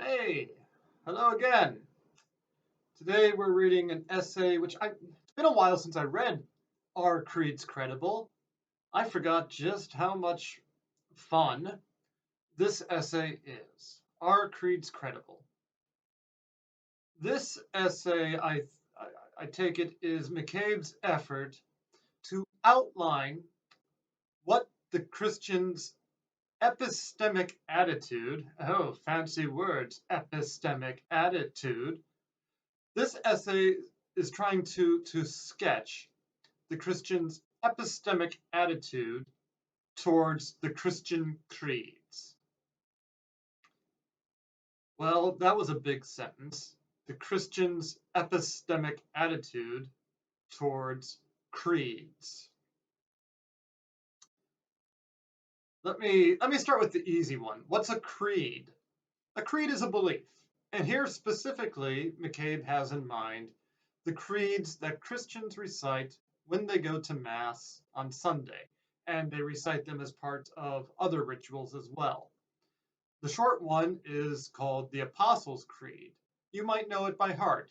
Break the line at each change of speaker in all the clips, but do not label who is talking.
Hey, hello again. Today we're reading an essay it's been a while since I read Are Creeds Credible? I forgot just how much fun this essay is. Are Creeds Credible? This essay, I take it, is McCabe's effort to outline what the Christians' epistemic attitude, oh, fancy words, epistemic attitude. This essay is trying to sketch the Christian's epistemic attitude towards the Christian creeds. Well, that was a big sentence. The Christian's epistemic attitude towards creeds. Let me start with the easy one. What's a creed? A creed is a belief. And here specifically, McCabe has in mind the creeds that Christians recite when they go to Mass on Sunday, and they recite them as part of other rituals as well. The short one is called the Apostles' Creed. You might know it by heart.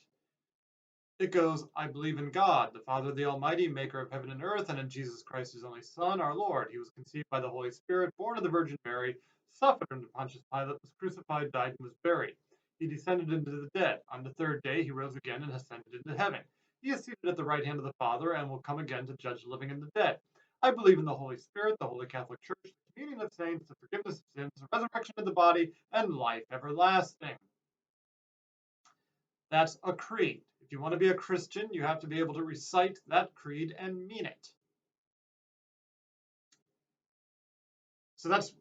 It goes, I believe in God, the Father, the Almighty, maker of heaven and earth, and in Jesus Christ, his only Son, our Lord. He was conceived by the Holy Spirit, born of the Virgin Mary, suffered under Pontius Pilate, was crucified, died, and was buried. He descended into the dead. On the third day, he rose again and ascended into heaven. He is seated at the right hand of the Father and will come again to judge the living and the dead. I believe in the Holy Spirit, the Holy Catholic Church, the communion of saints, the forgiveness of sins, the resurrection of the body, and life everlasting. That's a creed. If you want to be a Christian, you have to be able to recite that creed and mean it. So that's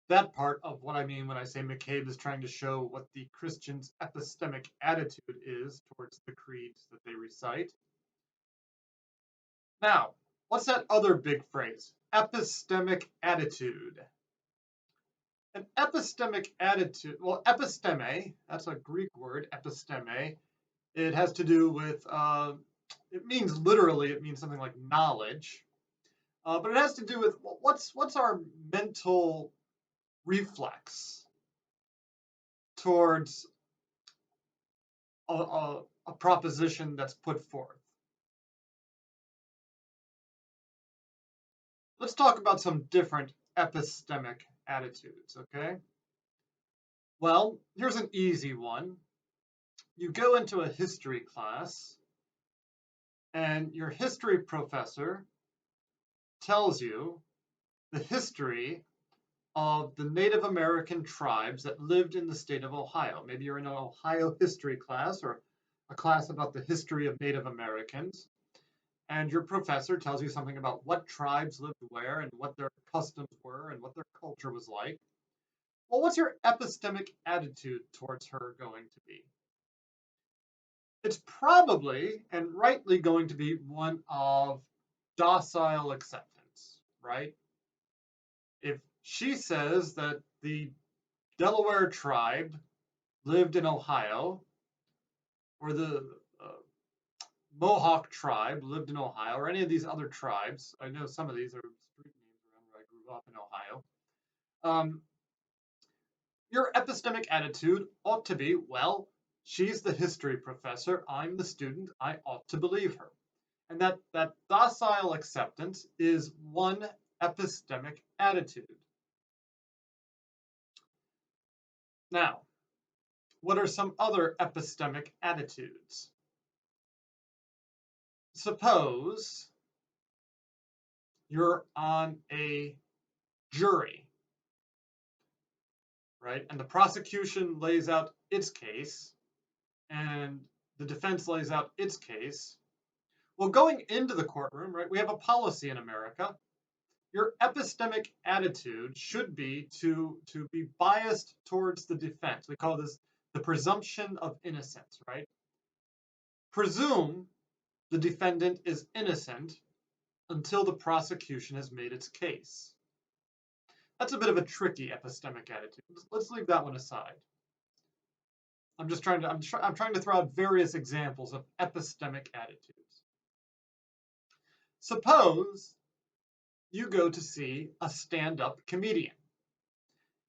that part of what I mean when I say McCabe is trying to show what the Christian's epistemic attitude is towards the creeds that they recite. Now, what's that other big phrase? Epistemic attitude. An epistemic attitude, well, episteme, that's a Greek word, episteme. It has to do with, it means literally, it means something like knowledge. But it has to do with what's our mental reflex towards a proposition that's put forth. Let's talk about some different epistemic attitudes, okay? Well, here's an easy one. You go into a history class, and your history professor tells you the history of the Native American tribes that lived in the state of Ohio. Maybe you're in an Ohio history class or a class about the history of Native Americans, and your professor tells you something about what tribes lived where and what their customs were and what their culture was like. Well, what's your epistemic attitude towards her going to be? It's probably and rightly going to be one of docile acceptance, right? If she says that the Delaware tribe lived in Ohio, or the Mohawk tribe lived in Ohio, or any of these other tribes. I know some of these are street names around where I grew up in Ohio. Your epistemic attitude ought to be, well, she's the history professor, I'm the student, I ought to believe her. And that docile acceptance is one epistemic attitude. Now, what are some other epistemic attitudes? Suppose you're on a jury, right? And the prosecution lays out its case and the defense lays out its case. Well, going into the courtroom, right, we have a policy in America. Your epistemic attitude should be to be biased towards the defense. We call this the presumption of innocence, right? Presume the defendant is innocent until the prosecution has made its case. That's a bit of a tricky epistemic attitude. Let's leave that one aside. I'm trying to throw out various examples of epistemic attitudes. Suppose you go to see a stand-up comedian,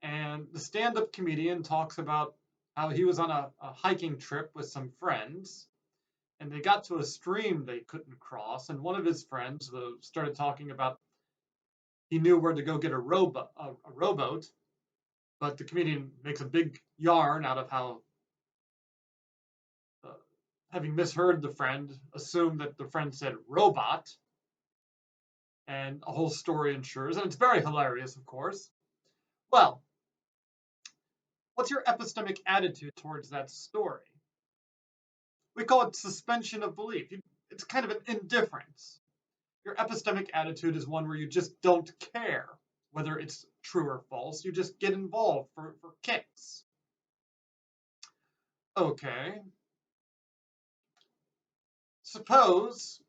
And the stand-up comedian talks about how he was on a hiking trip with some friends, and they got to a stream they couldn't cross, and one of his friends started talking about he knew where to go get a rowboat, but the comedian makes a big yarn out of how, uh, having misheard the friend, assumed that the friend said robot, and a whole story ensures, and it's very hilarious, of course. Well, what's your epistemic attitude towards that story? We call it suspension of belief. It's kind of an indifference. Your epistemic attitude is one where you just don't care whether it's true or false. You just get involved for kicks. Okay. Suppose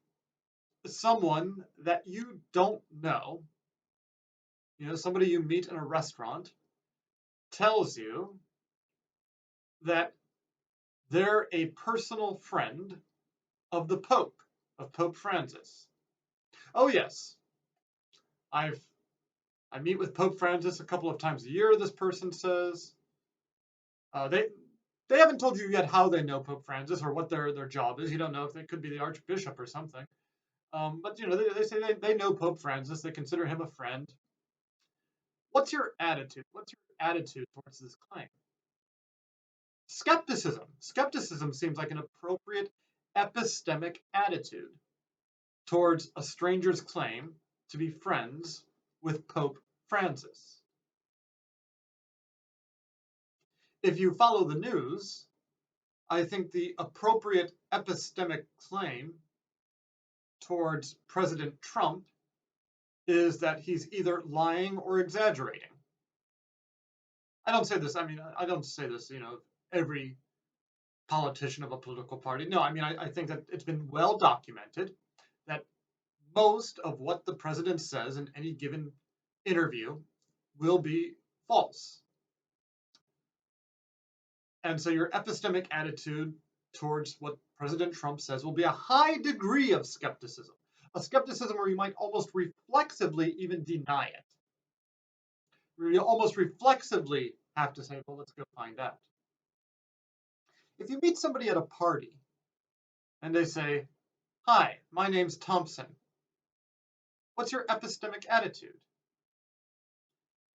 someone that you don't know, somebody you meet in a restaurant, tells you that they're a personal friend of the Pope, of Pope Francis. Oh yes, I've I meet with Pope Francis a couple of times a year, this person says. They haven't told you yet how they know Pope Francis or what their job is. You don't know if they could be the Archbishop or something. But they say they know Pope Francis. They consider him a friend. What's your attitude? What's your attitude towards this claim? Skepticism. Skepticism seems like an appropriate epistemic attitude towards a stranger's claim to be friends with Pope Francis. If you follow the news, I think the appropriate epistemic claim towards President Trump is that he's either lying or exaggerating. I don't say this, I don't say this, every politician of a political party. No, I think that it's been well documented that most of what the president says in any given interview will be false. And so your epistemic attitude towards what President Trump says will be a high degree of skepticism, a skepticism where you might almost reflexively even deny it. You almost reflexively have to say, well, let's go find out. If you meet somebody at a party and they say, hi, my name's Thompson, what's your epistemic attitude?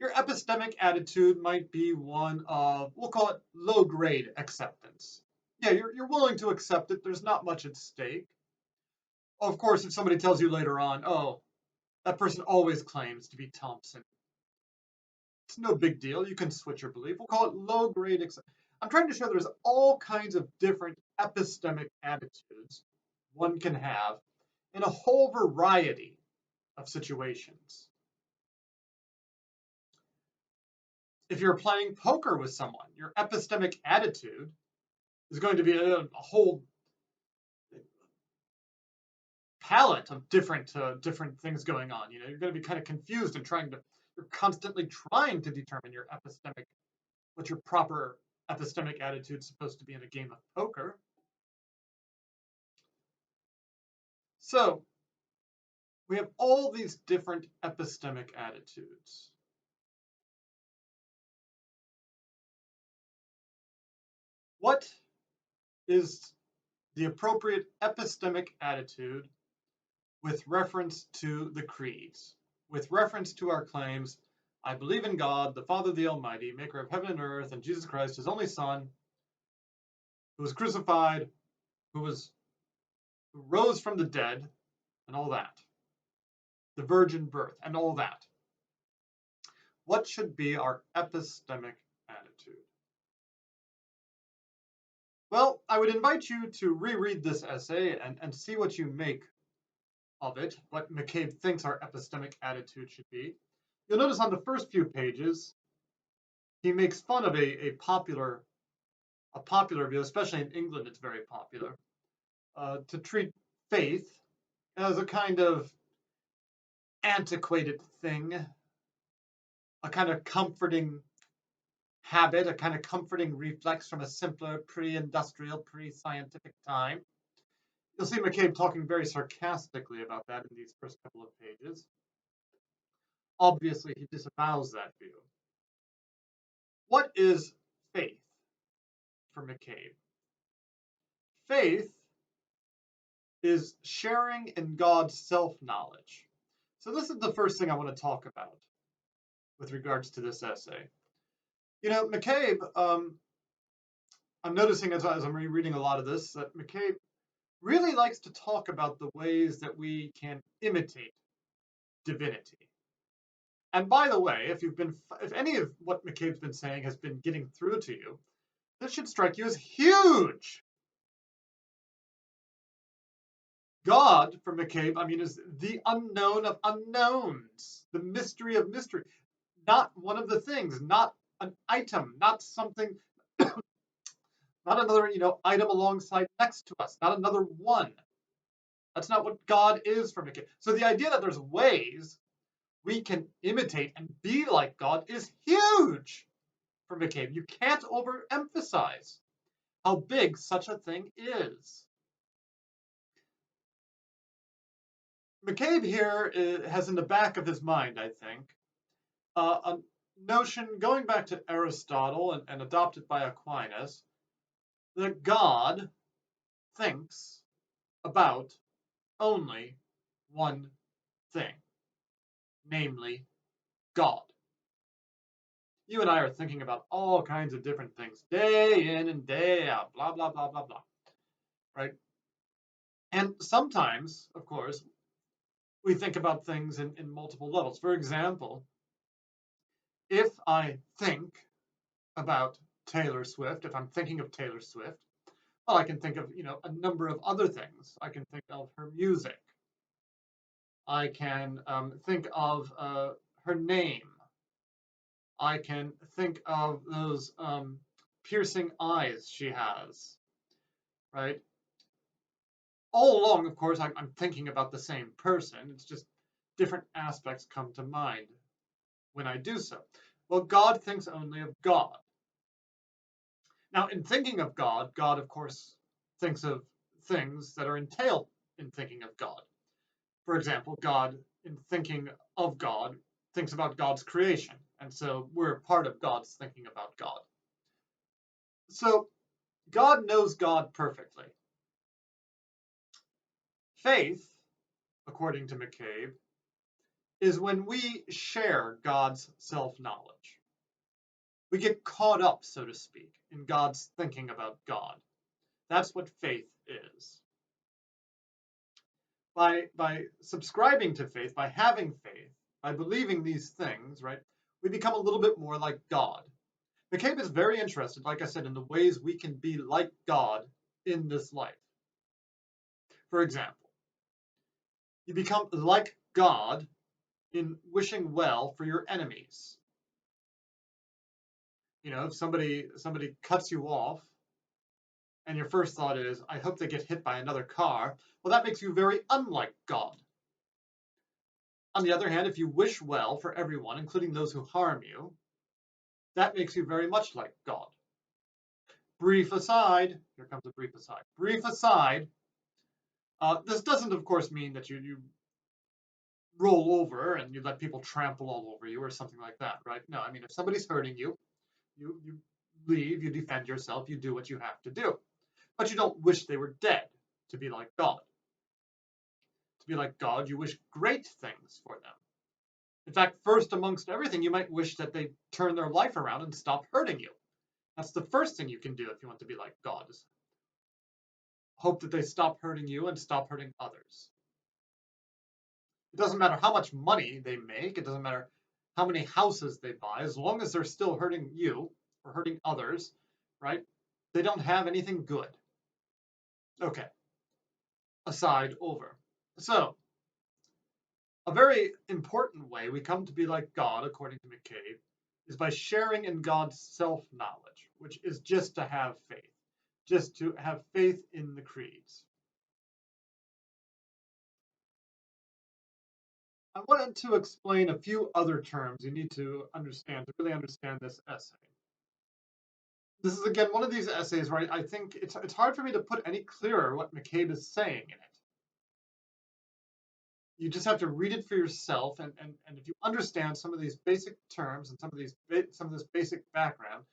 Your epistemic attitude might be one of, we'll call it low grade acceptance. Yeah, you're willing to accept it. There's not much at stake. Of course, if somebody tells you later on, oh, that person always claims to be Thompson, it's no big deal. You can switch your belief. We'll call it low grade acceptance. I'm trying to show there's all kinds of different epistemic attitudes one can have in a whole variety of situations. If you're playing poker with someone, your epistemic attitude is going to be a whole palette of different things going on. You're going to be kind of confused and you're constantly trying to determine what your proper epistemic attitude is supposed to be in a game of poker. So we have all these different epistemic attitudes. What is the appropriate epistemic attitude with reference to the creeds, with reference to our claims? I believe in God, the Father, the Almighty, maker of heaven and earth, and Jesus Christ, his only Son, who was crucified, who rose from the dead, and all that. The virgin birth, and all that. What should be our epistemic attitude? Well, I would invite you to reread this essay and see what you make of it, what McCabe thinks our epistemic attitude should be. You'll notice on the first few pages, he makes fun of a popular view, especially in England, it's very popular, to treat faith as a kind of antiquated thing, a kind of comforting habit, a kind of comforting reflex from a simpler pre-industrial, pre-scientific time. You'll see McCabe talking very sarcastically about that in these first couple of pages. Obviously, he disavows that view. What is faith for McCabe? Faith is sharing in God's self-knowledge. So this is the first thing I want to talk about with regards to this essay. McCabe, I'm noticing as I'm rereading a lot of this that McCabe really likes to talk about the ways that we can imitate divinity. And by the way, if any of what McCabe's been saying has been getting through to you, this should strike you as huge. God, for McCabe, is the unknown of unknowns, the mystery of mystery, not one of the things, not an item, not something, not another, item alongside next to us, not another one. That's not what God is for McCabe. So the idea that there's ways we can imitate and be like God is huge for McCabe. You can't overemphasize how big such a thing is. McCabe here has in the back of his mind, I think, a notion going back to Aristotle and adopted by Aquinas that God thinks about only one thing, namely God. You and I are thinking about all kinds of different things day in and day out, blah, blah, blah, blah, blah, right? And sometimes, of course, we think about things in multiple levels. For example, if I think about Taylor Swift, if I'm thinking of Taylor Swift, well, I can think of, a number of other things. I can think of her music. I can think of her name. I can think of those piercing eyes she has, right? All along, of course, I'm thinking about the same person. It's just different aspects come to mind when I do so. Well, God thinks only of God. Now, in thinking of God, God, of course, thinks of things that are entailed in thinking of God. For example, God, in thinking of God, thinks about God's creation. And so we're part of God's thinking about God. So God knows God perfectly. Faith, according to McCabe, is when we share God's self-knowledge. We get caught up, so to speak, in God's thinking about God. That's what faith is. By subscribing to faith, by having faith, by believing these things, right, we become a little bit more like God. McCabe is very interested, like I said, in the ways we can be like God in this life. For example, you become like God in wishing well for your enemies. If somebody cuts you off and your first thought is, I hope they get hit by another car, well, that makes you very unlike God. On the other hand, if you wish well for everyone, including those who harm you, that makes you very much like God. Brief aside, here comes a brief aside. Brief aside, this doesn't, of course, mean that you roll over and you let people trample all over you or something like that, right? No, if somebody's hurting you, you leave, you defend yourself, you do what you have to do. But you don't wish they were dead to be like God. To be like God, you wish great things for them. In fact, first amongst everything, you might wish that they turn their life around and stop hurting you. That's the first thing you can do if you want to be like God, is hope that they stop hurting you and stop hurting others. It doesn't matter how much money they make. It doesn't matter how many houses they buy. As long as they're still hurting you or hurting others, right? They don't have anything good. Okay. Aside over. So, a very important way we come to be like God, according to McCabe, is by sharing in God's self-knowledge, which is just to have faith, just to have faith in the creeds. I wanted to explain a few other terms you need to understand to really understand this essay. This is, again, one of these essays where I think it's hard for me to put any clearer what McCabe is saying in it. You just have to read it for yourself, and if you understand some of these basic terms and some of this basic background,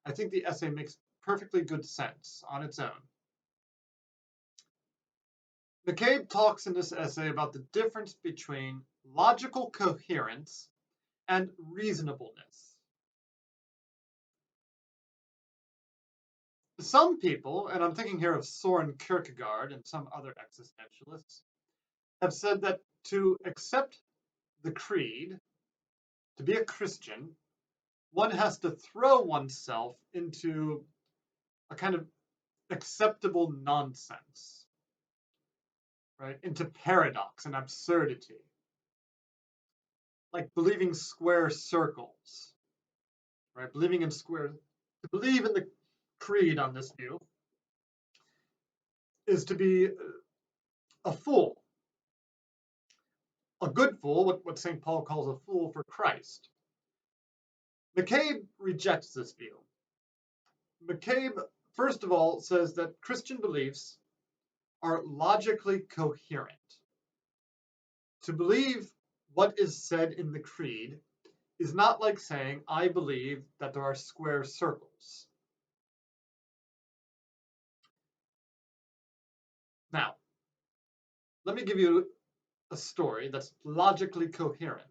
I think the essay makes perfectly good sense on its own. McCabe talks in this essay about the difference between logical coherence and reasonableness. Some people, and I'm thinking here of Soren Kierkegaard and some other existentialists, have said that to accept the creed, to be a Christian, one has to throw oneself into a kind of acceptable nonsense, right? Into paradox and absurdity, like believing square circles, right? Believing in square, to believe in the creed on this view is to be a fool, a good fool, what St. Paul calls a fool for Christ. McCabe rejects this view. McCabe, first of all, says that Christian beliefs are logically coherent. To believe what is said in the creed is not like saying, I believe that there are square circles. Now, let me give you a story that's logically coherent.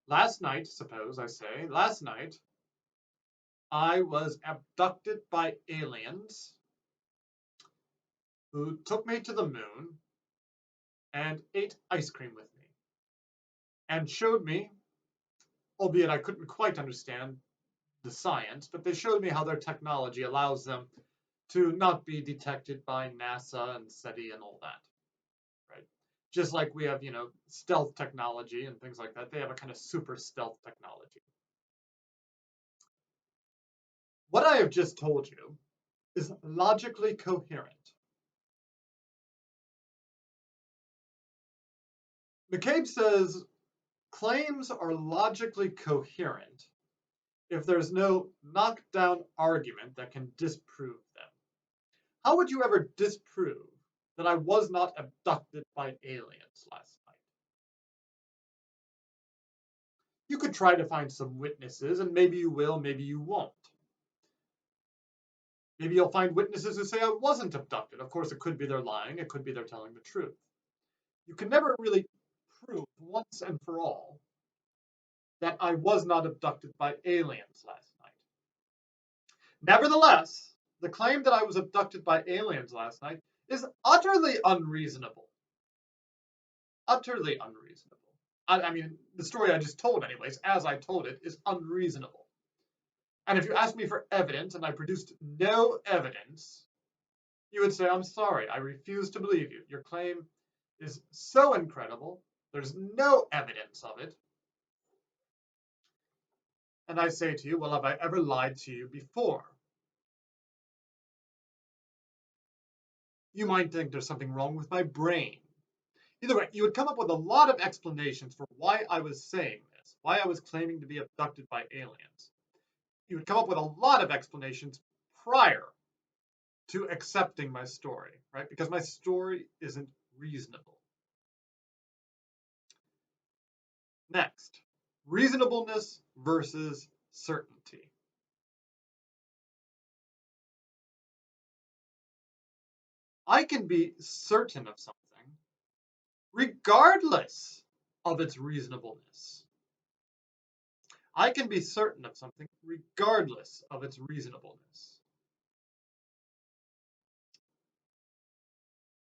Last night, suppose I say, last night, I was abducted by aliens who took me to the moon and ate ice cream with me and showed me, albeit I couldn't quite understand the science, but they showed me how their technology allows them to not be detected by NASA and SETI and all that, right? Just like we have, stealth technology and things like that, they have a kind of super stealth technology. What I have just told you is logically coherent. McCabe says claims are logically coherent if there's no knockdown argument that can disprove them. How would you ever disprove that I was not abducted by aliens last night? You could try to find some witnesses, and maybe you will, maybe you won't. Maybe you'll find witnesses who say I wasn't abducted. Of course, it could be they're lying, it could be they're telling the truth. You can never really prove once and for all that I was not abducted by aliens last night. Nevertheless, the claim that I was abducted by aliens last night is utterly unreasonable. Utterly unreasonable. I mean, the story I just told, anyways, as I told it, is unreasonable. And if you asked me for evidence and I produced no evidence, you would say, I'm sorry, I refuse to believe you. Your claim is so incredible, there's no evidence of it. And I say to you, well, have I ever lied to you before? You might think there's something wrong with my brain. Either way, you would come up with a lot of explanations for why I was saying this, why I was claiming to be abducted by aliens. You would come up with a lot of explanations prior to accepting my story, right? Because my story isn't reasonable. Next, reasonableness versus certainty. I can be certain of something regardless of its reasonableness. I can be certain of something regardless of its reasonableness.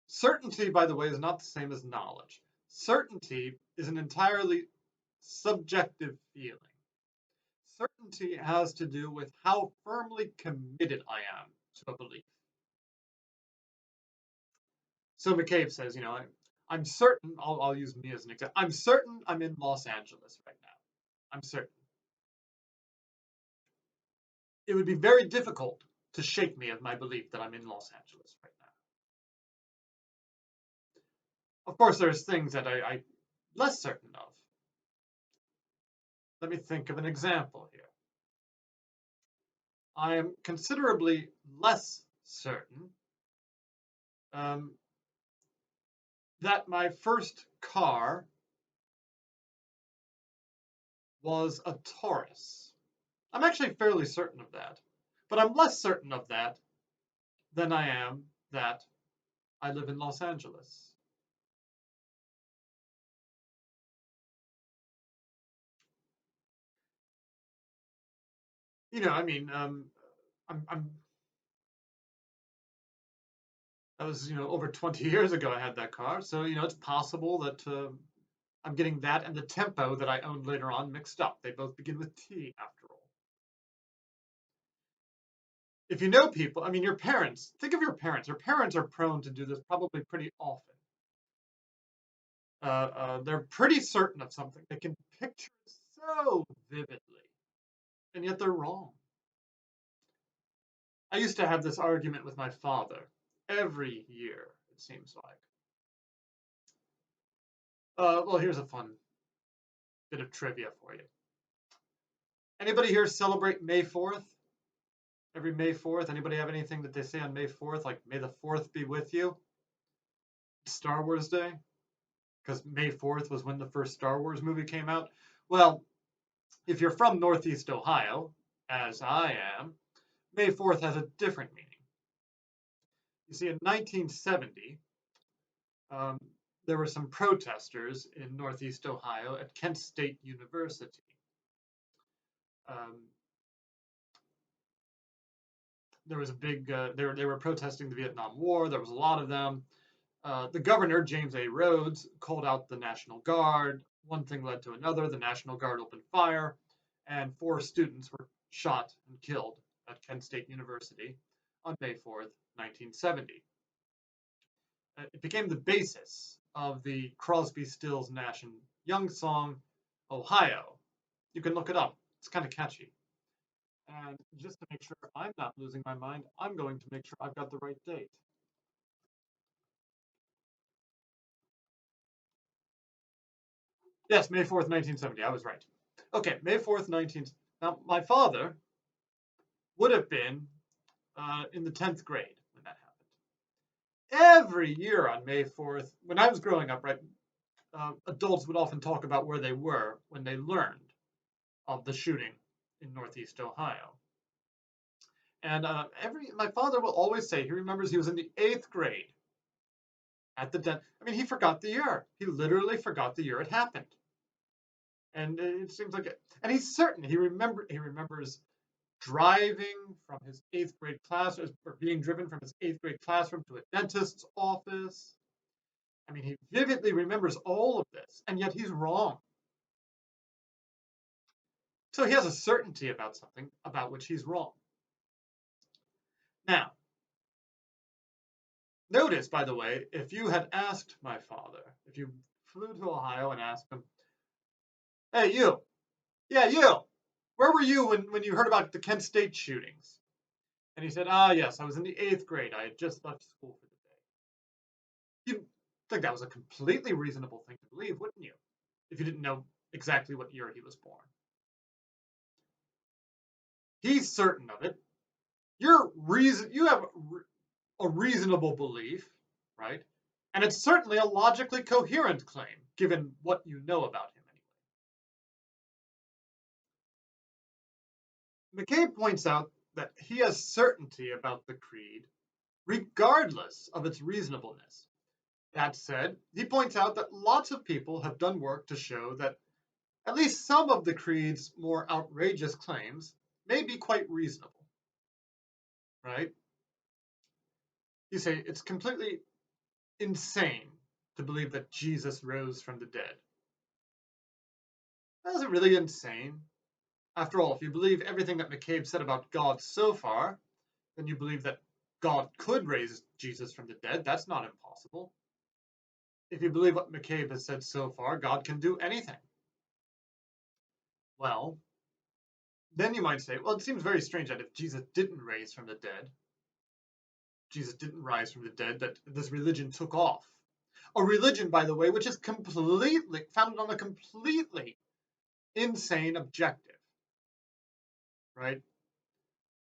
Certainty, by the way, is not the same as knowledge. Certainty is an entirely subjective feeling. Certainty has to do with how firmly committed I am to a belief. So McCabe says, I'm certain, I'll use me as an example. I'm certain I'm in Los Angeles right now. I'm certain. It would be very difficult to shake me of my belief that I'm in Los Angeles right now. Of course, there's things that I'm less certain of. Let me think of an example here. I am considerably less certain that my first car was a Taurus. I'm actually fairly certain of that, but I'm less certain of that than I am that I live in Los Angeles. I mean, I'm that was over 20 years ago I had that car, so it's possible that I'm getting that and the Tempo that I owned later on mixed up. They both begin with T after all. If you know people, I mean, your parents, think of your parents. Your parents are prone to do this probably pretty often. They're pretty certain of something. They can picture it so vividly, and yet they're wrong. I used to have this argument with my father every year, it seems like. Well, here's a fun bit of trivia for you. Anybody here celebrate May 4th? Every May 4th? Anybody have anything that they say on May 4th, like May the 4th be with you? Star Wars Day? Because May 4th was when the first Star Wars movie came out. Well, if you're from Northeast Ohio, as I am, May 4th has a different meaning. You see, in 1970, um, there were some protesters in Northeast Ohio at Kent State University. Um, there was a big, they were protesting the Vietnam War. There was a lot of them. The governor, James A. Rhodes, called out the National Guard. One thing led to another. The National Guard opened fire, and 4 students were shot and killed at Kent State University on May 4th, 1970. It became the basis of the Crosby, Stills, Nash and Young song, Ohio. You can look it up. It's kind of catchy. And just to make sure I'm not losing my mind, I'm going to make sure I've got the right date. Yes, May 4th, 1970. I was right. Okay, May 4th, 19. Now, my father would have been in the 10th grade when that happened. Every year on May 4th, when I was growing up, right, adults would often talk about where they were when they learned of the shooting in Northeast Ohio. And my father will always say he remembers he was in the 8th grade at the I mean, he forgot the year. He literally forgot the year it happened. And it seems like, and he's certain he remembers driving from his 8th grade class or being driven from his 8th grade classroom to a dentist's office. I mean, he vividly remembers all of this, and yet he's wrong. So he has a certainty about something about which he's wrong. Now, notice, by the way, if you had asked my father, if you flew to Ohio and asked him, hey, you, yeah, you, where were you when you heard about the Kent State shootings? And he said, yes, I was in the 8th grade. I had just left school for the day. You'd think that was a completely reasonable thing to believe, wouldn't you? If you didn't know exactly what year he was born. He's certain of it. You have a reasonable belief, right? And it's certainly a logically coherent claim, given what you know about him anyway. McCabe points out that he has certainty about the creed, regardless of its reasonableness. That said, he points out that lots of people have done work to show that at least some of the creed's more outrageous claims may be quite reasonable, right? You say it's completely insane to believe that Jesus rose from the dead. Is it really insane? After all, if you believe everything that McCabe said about God so far, then you believe that God could raise Jesus from the dead. That's not impossible. If you believe what McCabe has said so far, God can do anything. Well, then you might say, well, it seems very strange that if Jesus didn't rise from the dead, that this religion took off. A religion, by the way, which is completely founded on a completely insane objective, right?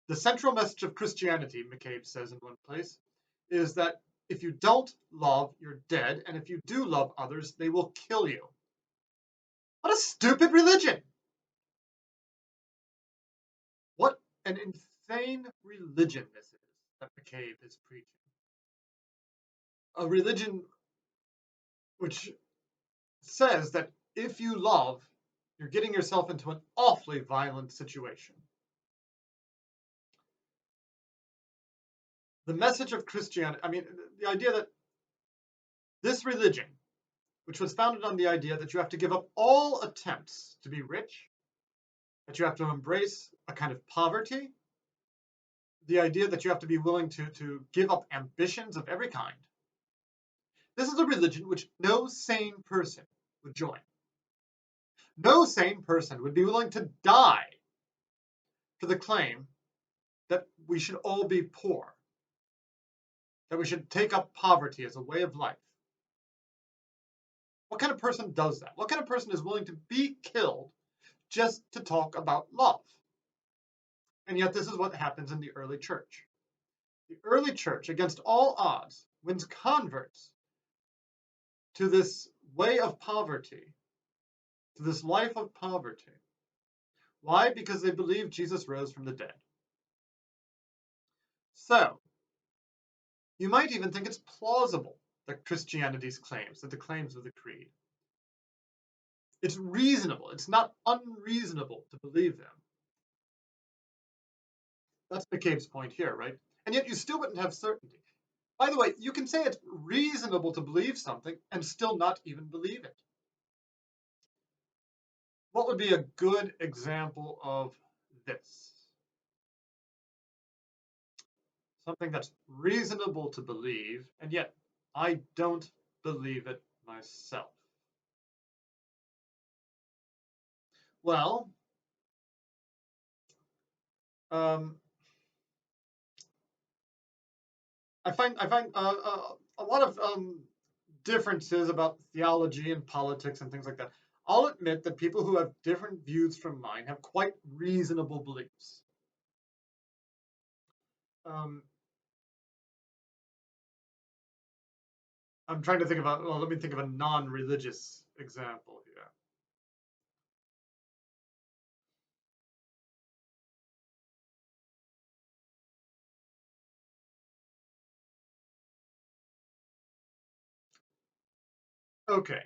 The central message of Christianity, McCabe says in one place, is that if you don't love, you're dead, and if you do love others, they will kill you. What a stupid religion! What an insane religion this is that McCabe is preaching. A religion which says that if you love, you're getting yourself into an awfully violent situation. The message of Christianity, the idea that this religion, which was founded on the idea that you have to give up all attempts to be rich, that you have to embrace a kind of poverty, the idea that you have to be willing to give up ambitions of every kind. This is a religion which no sane person would join. No sane person would be willing to die for the claim that we should all be poor, that we should take up poverty as a way of life. What kind of person does that? What kind of person is willing to be killed just to talk about love? And yet this is what happens in the early church. The early church, against all odds, wins converts to this way of poverty, to this life of poverty. Why? Because they believe Jesus rose from the dead. So, you might even think it's plausible that Christianity's claims, that the claims of the creed. It's reasonable. It's not unreasonable to believe them. That's McCabe's point here, right? And yet you still wouldn't have certainty. By the way, you can say it's reasonable to believe something and still not even believe it. What would be a good example of this? Something that's reasonable to believe, and yet I don't believe it myself. Well, I find a lot of differences about theology and politics and things like that. I'll admit that people who have different views from mine have quite reasonable beliefs. I'm trying to think about, well, let me think of a non-religious example here. Okay.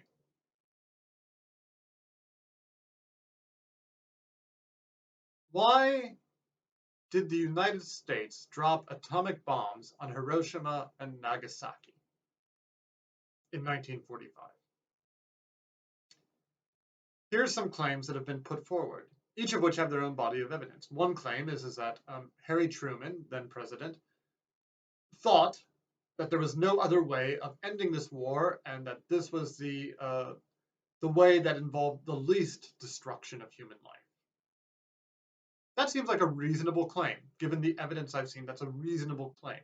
Why did the United States drop atomic bombs on Hiroshima and Nagasaki in 1945? Here's some claims that have been put forward, each of which have their own body of evidence. One claim is that Harry Truman, then president, thought that there was no other way of ending this war, and that this was the way that involved the least destruction of human life. That seems like a reasonable claim. Given the evidence I've seen, that's a reasonable claim.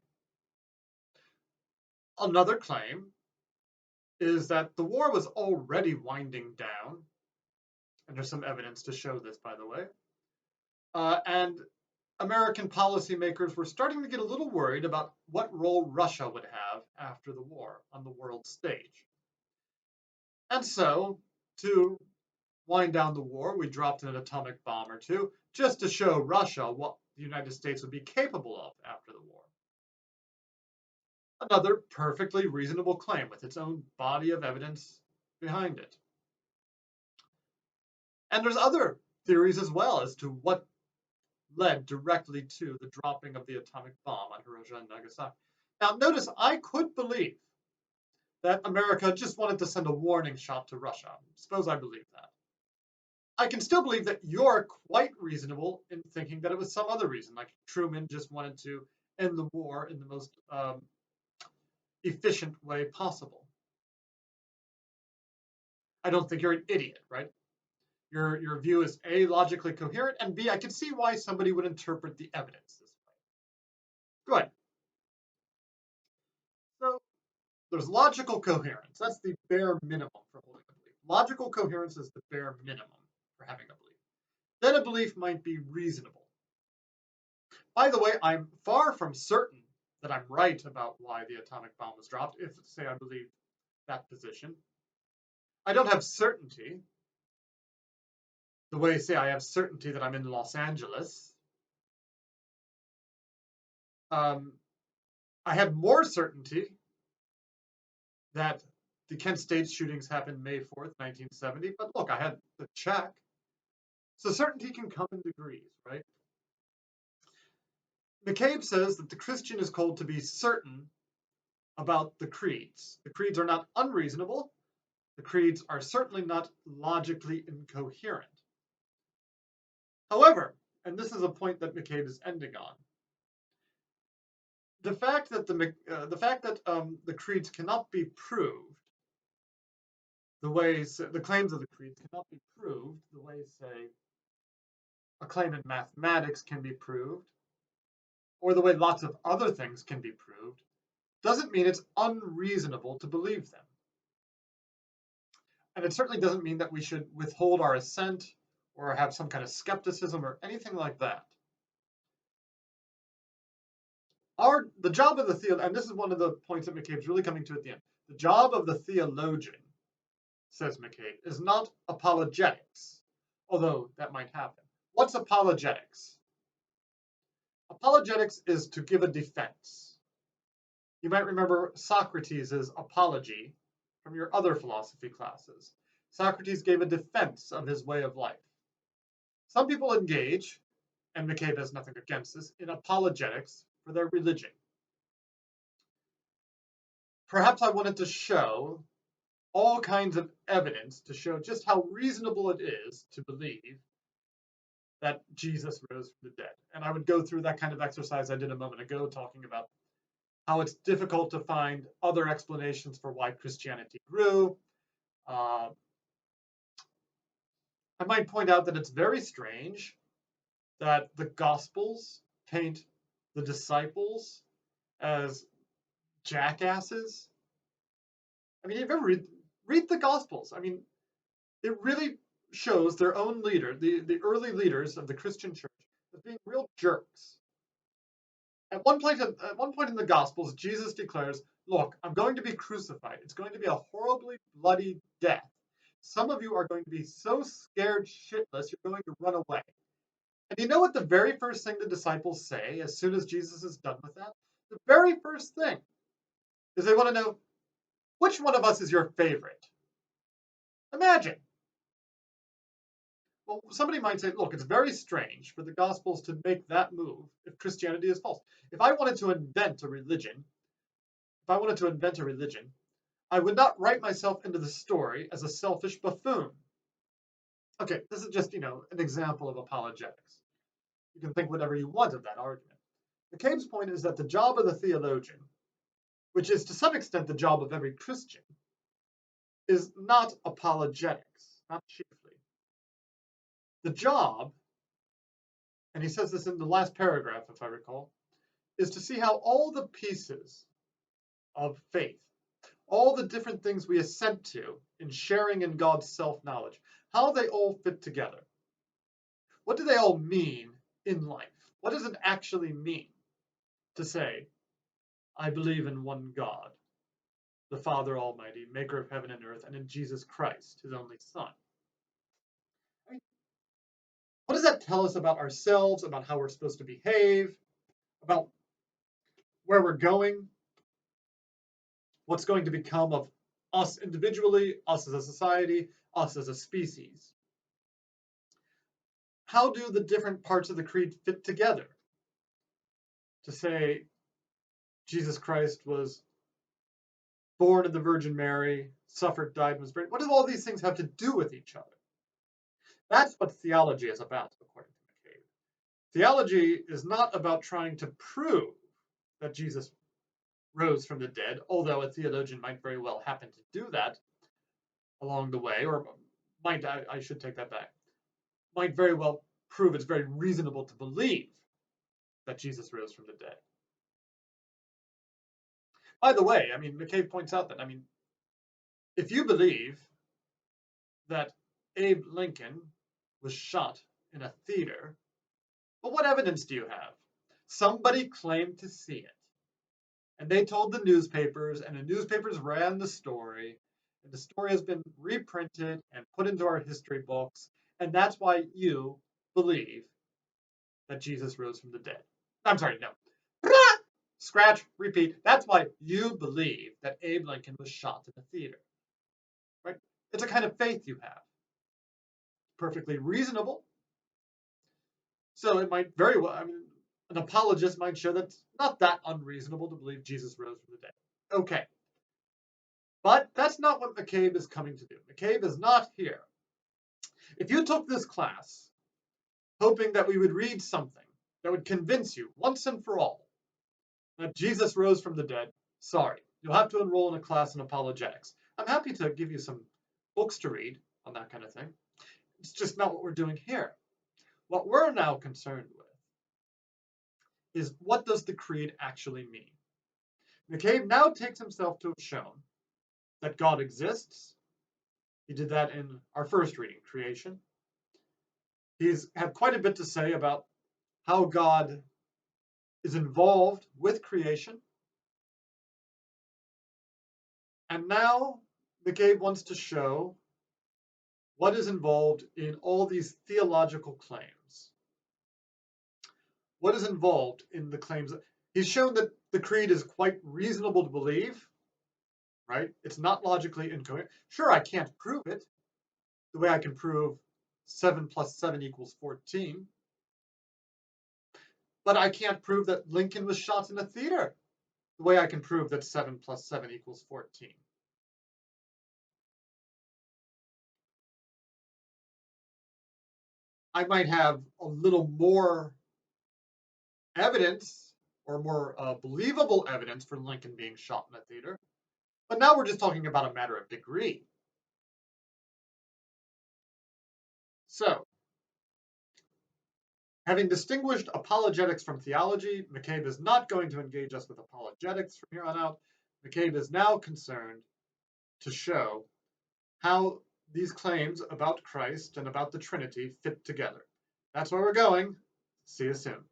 Another claim is that the war was already winding down, and there's some evidence to show this, by the way, and American policymakers were starting to get a little worried about what role Russia would have after the war on the world stage. And so, to wind down the war, we dropped an atomic bomb or two, just to show Russia what the United States would be capable of after the war. Another perfectly reasonable claim with its own body of evidence behind it. And there's other theories as well as to what led directly to the dropping of the atomic bomb on Hiroshima and Nagasaki. Now, notice I could believe that America just wanted to send a warning shot to Russia. Suppose I believe that. I can still believe that you're quite reasonable in thinking that it was some other reason, like Truman just wanted to end the war in the most efficient way possible. I don't think you're an idiot, right? Your view is A, logically coherent, and B, I can see why somebody would interpret the evidence this way. Good. So there's logical coherence. That's the bare minimum for holding a belief. Logical coherence is the bare minimum for having a belief. Then a belief might be reasonable. By the way, I'm far from certain that I'm right about why the atomic bomb was dropped, if, say, I believe that position. I don't have certainty, the way, say, I have certainty that I'm in Los Angeles. I had more certainty that the Kent State shootings happened May 4th, 1970, but look, I had the check. So certainty can come in degrees, right? McCabe says that the Christian is called to be certain about the creeds. The creeds are not unreasonable. The creeds are certainly not logically incoherent. However, and this is a point that McCabe is ending on, the fact that the creeds cannot be proved, the claims of the creeds cannot be proved the way, say, a claim in mathematics can be proved, or the way lots of other things can be proved, doesn't mean it's unreasonable to believe them. And it certainly doesn't mean that we should withhold our assent or have some kind of skepticism or anything like that. The job of the theologian, and this is one of the points that McCabe's really coming to at the end, the job of the theologian, says McCabe, is not apologetics, although that might happen. What's apologetics? Apologetics is to give a defense. You might remember Socrates' apology from your other philosophy classes. Socrates gave a defense of his way of life. Some people engage, and McCabe has nothing against this, in apologetics for their religion. Perhaps I wanted to show all kinds of evidence to show just how reasonable it is to believe that Jesus rose from the dead. And I would go through that kind of exercise I did a moment ago, talking about how it's difficult to find other explanations for why Christianity grew. I might point out that it's very strange that the Gospels paint the disciples as jackasses. I mean, if you ever read the Gospels, I mean, it really shows their own leader, the early leaders of the Christian church, as being real jerks. At one point in the Gospels, Jesus declares, look, I'm going to be crucified. It's going to be a horribly bloody death. Some of you are going to be so scared shitless, you're going to run away. And you know what the very first thing the disciples say as soon as Jesus is done with that? The very first thing is they want to know, which one of us is your favorite? Imagine. Well, somebody might say, look, it's very strange for the Gospels to make that move if Christianity is false. If I wanted to invent a religion, I would not write myself into the story as a selfish buffoon. Okay, this is just, an example of apologetics. You can think whatever you want of that argument. McCabe's point is that the job of the theologian, which is to some extent the job of every Christian, is not apologetics, not chiefly. The job, and he says this in the last paragraph, if I recall, is to see how all the pieces of faith, all the different things we assent to in sharing in God's self-knowledge, how they all fit together. What do they all mean in life? What does it actually mean to say, I believe in one God, the Father Almighty, maker of heaven and earth, and in Jesus Christ, his only Son? I mean, what does that tell us about ourselves, about how we're supposed to behave, about where we're going, what's going to become of us individually, us as a society, us as a species? How do the different parts of the creed fit together? To say Jesus Christ was born of the Virgin Mary, suffered, died, and was buried. What do all these things have to do with each other? That's what theology is about, according to McCabe. Theology is not about trying to prove that Jesus rose from the dead, although a theologian might very well happen to do that along the way, or I should take that back, might very well prove it's very reasonable to believe that Jesus rose from the dead. By the way, McCabe points out that, if you believe that Abe Lincoln was shot in a theater, well, what evidence do you have? Somebody claimed to see it. And they told the newspapers, and the newspapers ran the story. And the story has been reprinted and put into our history books. And that's why you believe that Jesus rose from the dead. I'm sorry, no. Scratch, repeat. That's why you believe that Abe Lincoln was shot in a theater. Right? It's a kind of faith you have. Perfectly reasonable. So it might very well, I mean, an apologist might show that it's not that unreasonable to believe Jesus rose from the dead. Okay. But that's not what McCabe is coming to do. McCabe is not here. If you took this class hoping that we would read something that would convince you once and for all that Jesus rose from the dead, sorry, you'll have to enroll in a class in apologetics. I'm happy to give you some books to read on that kind of thing. It's just not what we're doing here. What we're now concerned with is, what does the creed actually mean? McCabe now takes himself to have shown that God exists. He did that in our first reading, creation. He's had quite a bit to say about how God is involved with creation. And now McCabe wants to show what is involved in all these theological claims. What is involved in the claims? He's shown that the creed is quite reasonable to believe, right? It's not logically incoherent. Sure, I can't prove it the way I can prove 7 plus 7 equals 14. But I can't prove that Lincoln was shot in a theater the way I can prove that 7 plus 7 equals 14. I might have a little more evidence or more believable evidence for Lincoln being shot in a theater. But now we're just talking about a matter of degree. So, having distinguished apologetics from theology, McCabe is not going to engage us with apologetics from here on out. McCabe is now concerned to show how these claims about Christ and about the Trinity fit together. That's where we're going. See you soon.